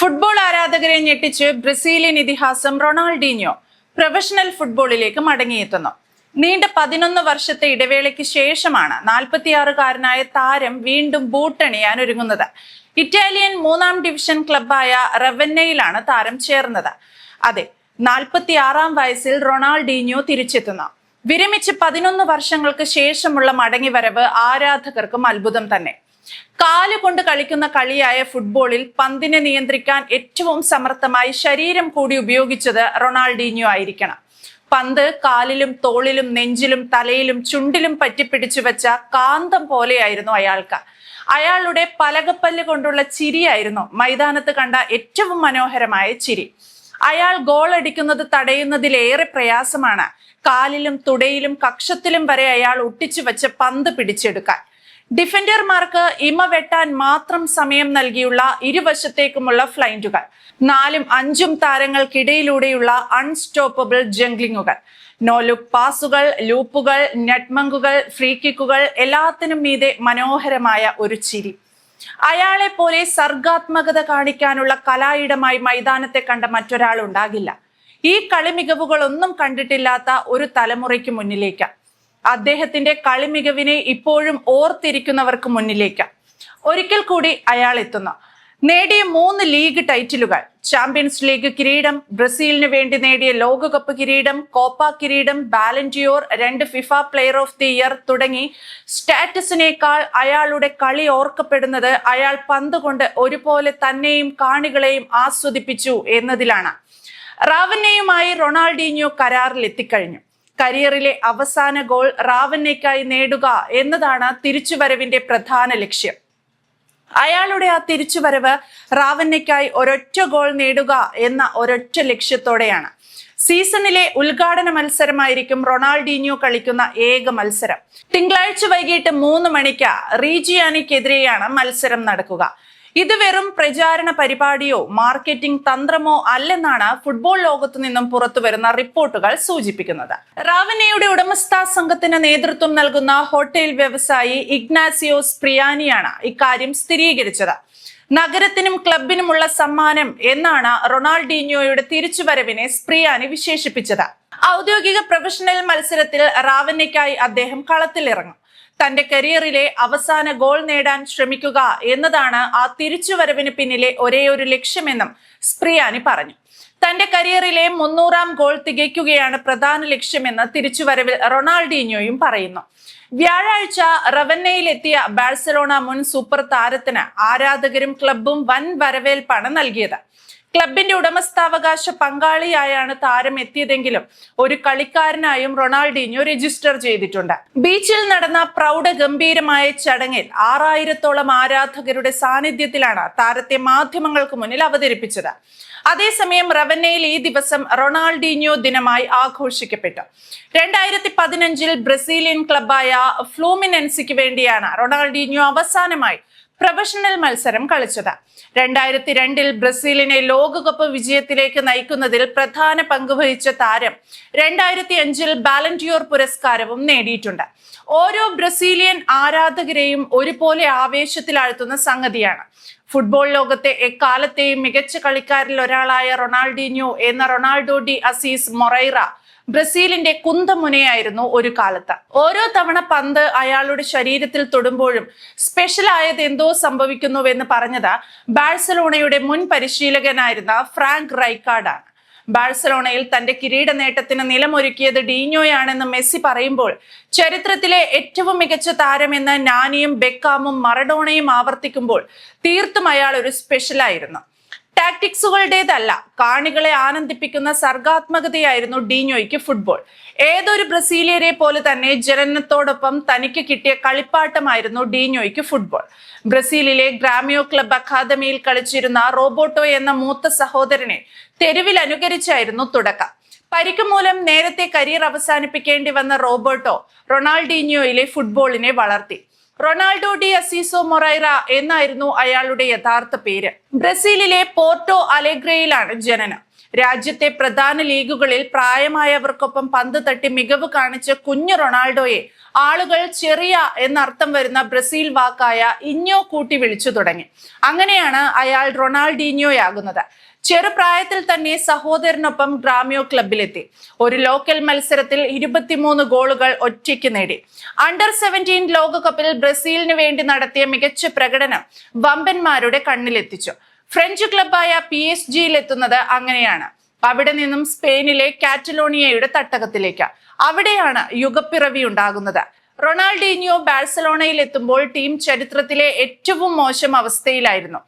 Football ആരാധകരെ ഞെട്ടിച്ച് Brazilian ഇതിഹാസം Ronaldinho professional ഫുട്ബോളിലേക്ക് മടങ്ങിയെത്തുന്നു. നീണ്ട 11 വർഷത്തെ ഇടവേളയ്ക്ക് ശേഷമാണ് 46-കാരനായ താരം വീണ്ടും ബൂട്ടണിയാൻ ഒരുങ്ങുന്നത്. ഇറ്റാലിയൻ 3-ാം ഡിവിഷൻ ക്ലബായ റവന്നയിലാണ് താരം ചേർന്നത്. അതെ, 46-ാം വയസ്സിൽ റൊണാൾഡീഞ്ഞോ തിരിച്ചെത്തുന്നു. വിരമിച്ച് 11 വർഷങ്ങൾക്ക് ശേഷമുള്ള മടങ്ങിവരവ് ആരാധകർക്കും അത്ഭുതം തന്നെ. കാലുകൊണ്ട് കളിക്കുന്ന കളിയായ ഫുട്ബോളിൽ പന്തിനെ നിയന്ത്രിക്കാൻ ഏറ്റവും സമർത്ഥമായി ശരീരം കൂടി ഉപയോഗിച്ചത് റൊണാൾഡീഞ്ഞോ ആയിരിക്കണം. പന്ത് കാലിലും തോളിലും നെഞ്ചിലും തലയിലും ചുണ്ടിലും പറ്റിപ്പിടിച്ചു വെച്ച കാന്തം പോലെയായിരുന്നു അയാൾക്ക്. അയാളുടെ പലകപ്പല്ല് കൊണ്ടുള്ള ചിരിയായിരുന്നു മൈതാനത്ത് കണ്ട ഏറ്റവും മനോഹരമായ ചിരി. അയാൾ ഗോൾ അടിക്കുന്നത് തടയുന്നതിലേറെ പ്രയാസമാണ് കാലിലും തുടയിലും കക്ഷത്തിലും വരെ അയാൾ ഒട്ടിച്ചു വെച്ച് പന്ത് പിടിച്ചെടുക്കാൻ. ഡിഫൻഡർമാർക്ക് ഇമ വെട്ടാൻ മാത്രം സമയം നൽകിയുള്ള ഇരുവശത്തേക്കുമുള്ള ഫ്ലൈൻഡുകൾ, 4ഉം 5ഉം താരങ്ങൾക്കിടയിലൂടെയുള്ള അൺസ്റ്റോപ്പബിൾ ജംഗ്ലിങ്ങുകൾ, നോ ലുക്ക് പാസുകൾ, ലൂപ്പുകൾ, നെറ്റ്മങ്കുകൾ, ഫ്രീ കിക്കുകൾ, എല്ലാത്തിനും മീതെ മനോഹരമായ ഒരു ചിരി. അയാളെ പോലെ സർഗാത്മകത കാണിക്കാനുള്ള കലായിടമായി മൈതാനത്തെ കണ്ട മറ്റൊരാൾ ഉണ്ടാകില്ല. ഈ കളി മികവുകളൊന്നും കണ്ടിട്ടില്ലാത്ത ഒരു തലമുറയ്ക്ക് മുന്നിലേക്ക്, അദ്ദേഹത്തിന്റെ കളി മികവിനെ ഇപ്പോഴും ഓർത്തിരിക്കുന്നവർക്ക് മുന്നിലേക്ക് ഒരിക്കൽ കൂടി അയാൾ എത്തുന്നു. നേടിയ 3 ലീഗ് ടൈറ്റിലുകൾ, ചാമ്പ്യൻസ് ലീഗ് കിരീടം, ബ്രസീലിന് വേണ്ടി നേടിയ ലോകകപ്പ് കിരീടം, കോപ്പ കിരീടം, Ballon d'Or, 2 FIFA player of the year തുടങ്ങി സ്റ്റാറ്റസിനേക്കാൾ അയാളുടെ കളി ഓർക്കപ്പെടുന്നത് അയാൾ പന്ത് കൊണ്ട് ഒരുപോലെ തന്നെയും കാണികളെയും ആസ്വദിപ്പിച്ചു എന്നതിലാണ്. റാവന്നയുമായി റൊണാൾഡീഞ്ഞോ കരാറിൽ എത്തിക്കഴിഞ്ഞു. കരിയറിലെ അവസാന ഗോൾ റാവന്നയ്ക്കായി നേടുക എന്നതാണ് തിരിച്ചുവരവിന്റെ പ്രധാന ലക്ഷ്യം. അയാളുടെ ആ തിരിച്ചുവരവ് റാവന്നയ്ക്കായി ഒരൊറ്റ ഗോൾ നേടുക എന്ന ഒരൊറ്റ ലക്ഷ്യത്തോടെയാണ്. സീസണിലെ ഉദ്ഘാടന മത്സരമായിരിക്കും റൊണാൾഡീഞ്ഞോ കളിക്കുന്ന ഏക മത്സരം. തിങ്കളാഴ്ച വൈകിട്ട് 3 മണിക്ക് റീജിയാനിക്കെതിരെയാണ് മത്സരം നടക്കുക. ഇത് വെറും പ്രചാരണ പരിപാടിയോ മാർക്കറ്റിംഗ് തന്ത്രമോ അല്ലെന്നാണ് ഫുട്ബോൾ ലോകത്തു നിന്നും പുറത്തു വരുന്ന റിപ്പോർട്ടുകൾ സൂചിപ്പിക്കുന്നത്. റാവന്നയുടെ ഉടമസ്ഥാ സംഘത്തിന് നേതൃത്വം നൽകുന്ന ഹോട്ടൽ വ്യവസായി ഇഗ്നാസിയോ സ്പ്രിയാനിയാണ് ഇക്കാര്യം സ്ഥിരീകരിച്ചത്. നഗരത്തിനും ക്ലബിനുമുള്ള സമ്മാനം എന്നാണ് റൊണാൾഡീഞ്ഞോയുടെ തിരിച്ചുവരവിനെ സ്പ്രിയാനി വിശേഷിപ്പിച്ചത്. ഔദ്യോഗിക പ്രൊഫഷണൽ മത്സരത്തിൽ റാവന്നയ്ക്കായി അദ്ദേഹം കളത്തിലിറങ്ങും. തന്റെ കരിയറിലെ അവസാന ഗോൾ നേടാൻ ശ്രമിക്കുക എന്നതാണ് ആ തിരിച്ചുവരവിന് പിന്നിലെ ഒരേയൊരു ലക്ഷ്യമെന്നും സ്പ്രിയാനി പറഞ്ഞു. തന്റെ കരിയറിലെ 300-ാം ഗോൾ തികയ്ക്കുകയാണ് പ്രധാന ലക്ഷ്യമെന്ന് തിരിച്ചുവരവിൽ റൊണാൾഡീഞ്ഞോയും പറയുന്നു. വ്യാഴാഴ്ച റവന്നയിലെത്തിയ ബാഴ്സലോണ മുൻ സൂപ്പർ താരത്തിന് ആരാധകരും ക്ലബും വൻ വരവേൽപ്പാണ് നൽകിയത്. ക്ലബിന്റെ ഉടമസ്ഥാവകാശ പങ്കാളിയായാണ് താരം എത്തിയതെങ്കിലും ഒരു കളിക്കാരനായും റൊണാൾഡീഞ്ഞോ രജിസ്റ്റർ ചെയ്തിട്ടുണ്ട്. ബീച്ചിൽ നടന്ന പ്രൗഢഗംഭീരമായ ചടങ്ങിൽ 6000-ഓളം ആരാധകരുടെ സാന്നിധ്യത്തിലാണ് താരത്തെ മാധ്യമങ്ങൾക്ക് മുന്നിൽ അവതരിപ്പിച്ചത്. അതേസമയം റവന്നയിൽ ഈ ദിവസം റൊണാൾഡീഞ്ഞോ ദിനമായി ആഘോഷിക്കപ്പെട്ടു. 2015-ൽ ബ്രസീലിയൻ ക്ലബായ ഫ്ലൂമിനൻസിക്ക് വേണ്ടിയാണ് റൊണാൾഡീഞ്ഞോ അവസാനമായി പ്രൊഫഷണൽ മത്സരം കളിച്ചത്. 2002-ൽ ബ്രസീലിനെ ലോകകപ്പ് വിജയത്തിലേക്ക് നയിക്കുന്നതിൽ പ്രധാന പങ്ക് വഹിച്ച താരം 2005-ൽ ബാലൻഡിയോർ പുരസ്കാരവും നേടിയിട്ടുണ്ട്. ഓരോ ബ്രസീലിയൻ ആരാധകരെയും ഒരുപോലെ ആവേശത്തിലാഴ്ത്തുന്ന സംഗതിയാണ്. ഫുട്ബോൾ ലോകത്തെ എക്കാലത്തെയും മികച്ച കളിക്കാരിൽ ഒരാളായ റൊണാൾഡീഞ്ഞോ എന്ന റൊണാൾഡോ ഡി അസീസ് മൊറൈറ ബ്രസീലിന്റെ കുന്തമുനയായിരുന്നു ഒരു കാലത്ത്. ഓരോ തവണ പന്ത് അയാളുടെ ശരീരത്തിൽ തൊടുമ്പോഴും സ്പെഷ്യൽ ആയത് എന്തോ സംഭവിക്കുന്നുവെന്ന് പറഞ്ഞത് ബാഴ്സലോണയുടെ മുൻ പരിശീലകനായിരുന്ന ഫ്രാങ്ക് റൈക്കാർഡാണ്. ബാഴ്സലോണയിൽ തന്റെ കിരീട നേട്ടത്തിന് നിലമൊരുക്കിയത് ഡീഞ്ഞോയാണെന്ന് മെസ്സി പറയുമ്പോൾ ചരിത്രത്തിലെ ഏറ്റവും മികച്ച താരമെന്ന് നാനിയും ബെക്കാമും മറഡോണയും ആവർത്തിക്കുമ്പോൾ തീർത്തും അയാൾ ഒരു സ്പെഷ്യലായിരുന്നു. ടാക്ടിക്സുകളുടേതല്ല, കാണികളെ ആനന്ദിപ്പിക്കുന്ന സർഗാത്മകതയായിരുന്നു ഡീഞ്ഞോയ്ക്ക് ഫുട്ബോൾ. ഏതൊരു ബ്രസീലിയരെ പോലെ തന്നെ ജനനത്തോടൊപ്പം തനിക്ക് കിട്ടിയ കളിപ്പാട്ടമായിരുന്നു ഡീഞ്ഞോയ്ക്ക് ഫുട്ബോൾ. ബ്രസീലിലെ ഗ്രാമിയോ ക്ലബ് അക്കാദമിയിൽ കളിച്ചിരുന്ന റോബോട്ടോ എന്ന മൂത്ത സഹോദരനെ തെരുവിൽ അനുകരിച്ചായിരുന്നു തുടക്കം. പരിക്ക് മൂലം നേരത്തെ കരിയർ അവസാനിപ്പിക്കേണ്ടി വന്ന റോബോട്ടോ റൊണാൾഡീഞ്ഞോയിലെ ഫുട്ബോളിനെ വളർത്തി. റൊണാൾഡോ ഡി അസീസോ മൊറൈറ എന്നായിരുന്നു അയാളുടെ യഥാർത്ഥ പേര്. ബ്രസീലിലെ പോർട്ടോ അലെഗ്രയിലാണ് ജനനം. രാജ്യത്തെ പ്രധാന ലീഗുകളിൽ പ്രായമായവർക്കൊപ്പം പന്ത് തട്ടി മികവ് കാണിച്ച കുഞ്ഞു റൊണാൾഡോയെ ആളുകൾ ചെറിയ എന്നർത്ഥം വരുന്ന ബ്രസീൽ വാക്കായ ഇഞ്ഞോ കൂട്ടി വിളിച്ചു തുടങ്ങി. അങ്ങനെയാണ് അയാൾ റൊണാൾഡീഞ്ഞോയാകുന്നത്. ചെറുപ്രായത്തിൽ തന്നെ സഹോദരനൊപ്പം ഗ്രാമ്യോ ക്ലബിലെത്തി. ഒരു ലോക്കൽ മത്സരത്തിൽ 23 ഗോളുകൾ ഒറ്റയ്ക്ക് നേടി. അണ്ടർ 17 ലോകകപ്പിൽ ബ്രസീലിന് വേണ്ടി നടത്തിയ മികച്ച പ്രകടനം വമ്പന്മാരുടെ കണ്ണിലെത്തിച്ചു. ഫ്രഞ്ച് ക്ലബായ PSG എത്തുന്നത് അങ്ങനെയാണ്. അവിടെ നിന്നും സ്പെയിനിലെ കാറ്റലോണിയയുടെ തട്ടകത്തിലേക്ക്. അവിടെയാണ് യുഗപ്പിറവി ഉണ്ടാകുന്നത്. റൊണാൾഡീഞ്ഞോ ബാഴ്സലോണയിൽ എത്തുമ്പോൾ ടീം ചരിത്രത്തിലെ ഏറ്റവും മോശം അവസ്ഥയിലായിരുന്നു.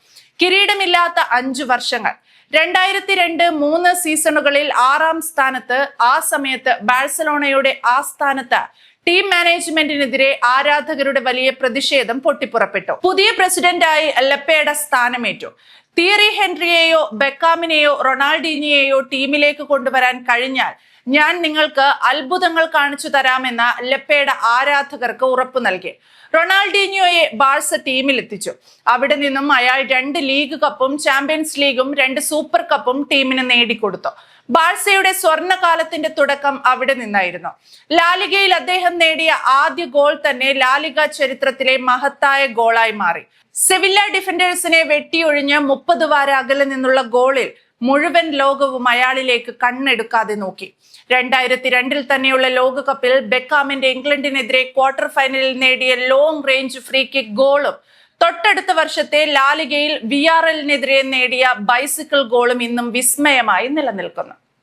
കിരീടമില്ലാത്ത 5 വർഷങ്ങൾ. 2002-3 സീസണുകളിൽ 6ാം സ്ഥാനത്ത്. ആ സമയത്ത് ബാഴ്സലോണയുടെ ആസ്ഥാനത്ത് ടീം മാനേജ്മെന്റിനെതിരെ ആരാധകരുടെ വലിയ പ്രതിഷേധം പൊട്ടിപ്പുറപ്പെട്ടു. പുതിയ പ്രസിഡന്റായി ലെപ്പേഡ സ്ഥാനമേറ്റു. തിയറി ഹെൻറിയെയോ ബെക്കാമിനെയോ റൊണാൾഡീഞ്ഞയെയോ ടീമിലേക്ക് കൊണ്ടുവരാൻ കഴിഞ്ഞാൽ ഞാൻ നിങ്ങൾക്ക് അത്ഭുതങ്ങൾ കാണിച്ചു തരാമെന്ന ലെപ്പേഡ ആരാധകർക്ക് ഉറപ്പു നൽകി. റൊണാൾഡീഞ്ഞോയെ ബാഴ്സ ടീമിലെത്തിച്ചു. അവിടെ നിന്നും അയാൾ 2 ലീഗ് കപ്പും ചാമ്പ്യൻസ് ലീഗും 2 സൂപ്പർ കപ്പും ടീമിന് നേടിക്കൊടുത്തു. ബാഴ്സയുടെ സ്വർണ്ണകാലത്തിന്റെ തുടക്കം അവിടെ നിന്നായിരുന്നു. ലാലിഗയിൽ അദ്ദേഹം നേടിയ ആദ്യ ഗോൾ തന്നെ ലാലിഗ ചരിത്രത്തിലെ മഹത്തായ ഗോളായി മാറി. സെവില്ല ഡിഫൻഡേഴ്സിനെ വെട്ടിയൊഴിഞ്ഞ് 30 വാര അകലെ നിന്നുള്ള ഗോളിൽ മുഴുവൻ ലോകവും അയാളിലേക്ക് കണ്ണെടുക്കാതെ നോക്കി. 2002 തന്നെയുള്ള ലോകകപ്പിൽ ബെക്കാമിന്റെ ഇംഗ്ലണ്ടിനെതിരെ ക്വാർട്ടർ ഫൈനലിൽ നേടിയ ലോങ് റേഞ്ച് ഫ്രീ കിക്ക് ഗോളും തൊട്ടടുത്ത വർഷത്തെ ലാലിഗയിൽ VRL-നെതിരെ നേടിയ ബൈസിക്കിൾ ഗോളും ഇന്നും വിസ്മയമായി നിലനിൽക്കുന്നു.